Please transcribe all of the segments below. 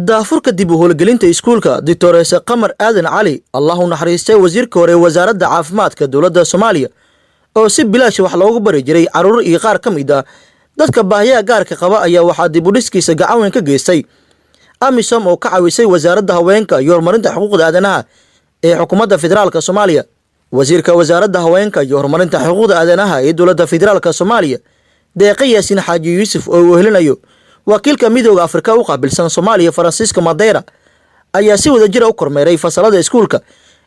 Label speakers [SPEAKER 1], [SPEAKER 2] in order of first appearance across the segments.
[SPEAKER 1] daafurka dib u howlgelinta iskuulka Dr. Qamar Aadan Cali Allahu naxariistay wasiirka hore wasaaradda caafimaadka dowladda Soomaaliya oo si bilaash wax loogu bari jiray caruur iyo qaar ka mid ah dadka baahiyaha gaarka qaba ayaa waxa dib u dhiskiisa gacan weyn ka geystay AMISOM oo ka caawisay wasaaradda haweenka iyo horumarinta xuquuqda aadanaha ee xukuumadda federaalka Soomaaliya wasiirka wasaaradda haweenka iyo horumarinta xuquuqda aadanaha ee dowladda federaalka Soomaaliya Deeqa Yaasin Xaaji Yuusuf oo wehelinayo wakiilka midowga Afrika u qaabilsan Soomaaliya Francisco Madeira ayaa si wadajir ah u kormeeray fasalada iskuulka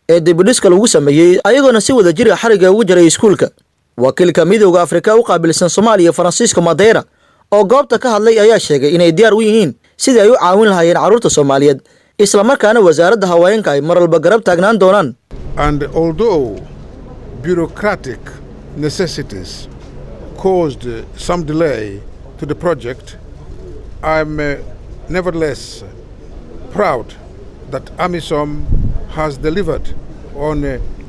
[SPEAKER 1] ee dib u dhiska lagu sameeyay ayagoona si wadajir ah xariga ugu jiray iskuulka wakiilka midowga Afrika u qaabilsan Soomaaliya Francisco Madeira oo goobta ka hadlay ayaa sheegay inay diyaar u yihiin sidii ay u caawin lahaayeen caruurta Soomaaliyeed isla markaana wasaaradda haweenka ay mar walba garab taagnaan doonaan.
[SPEAKER 2] And although bureaucratic necessities caused some delay to the project, I'm nevertheless proud that AMISOM has delivered on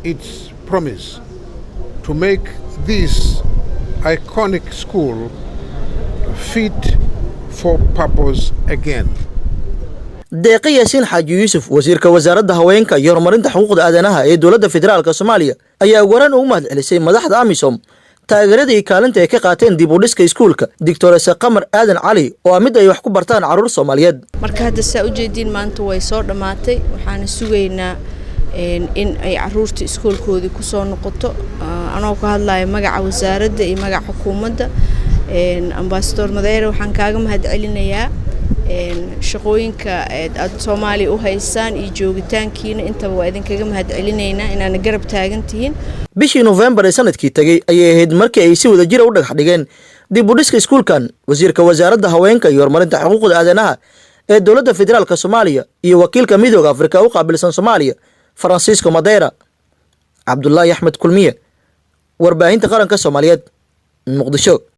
[SPEAKER 2] its promise to make this iconic school fit for purpose again.
[SPEAKER 1] Deeqa Yaasin Xaaji Yuusuf wasiirka wasaaradda haweenka iyo horumarinta xuquuqda aadanaha ee dowladda federaalka Soomaaliya ayaa waran ugu mahadcelisay madaxda AMISOM taageeradii kaalinta ay ka qaateen dib u dhiska iskuulka Dr. Qamar Aadan Cali oo mid ay wax ku bartaan caruur Soomaaliyeed
[SPEAKER 3] marka hadda saa u jeedin maanta way soo dhamaatay waxaan sugaynaa in ay caruurta iskuulkoodii ku soo noqoto anoo ka hadlayo magaca wasaaradda iyo magaca xukuumadda ambassador Madeira waxaan kaaga mahadcelinayaa shaqooyinka aad Soomaaliya u haysaan iyo joogitaankiina intaba waa idin kaga mahadcelinaynaa inaana garab taagan tihiin
[SPEAKER 1] bishii November ee sanadkii tagay ayay ahayd markii ay si wadajir ah u dhagax dhigeen dib u dhiska iskuulkan wasiirka wasaaradda haweenka iyo horumarinta xuquuqda aadanaha ee dowladda federaalka Soomaaliya iyo wakiilka midowga Afrika u qaabilsan Soomaaliya Francisco Madeira Abdullaahi Axmed Kulmiye warbaahinta qaranka Soomaaliyeed Muqdisho.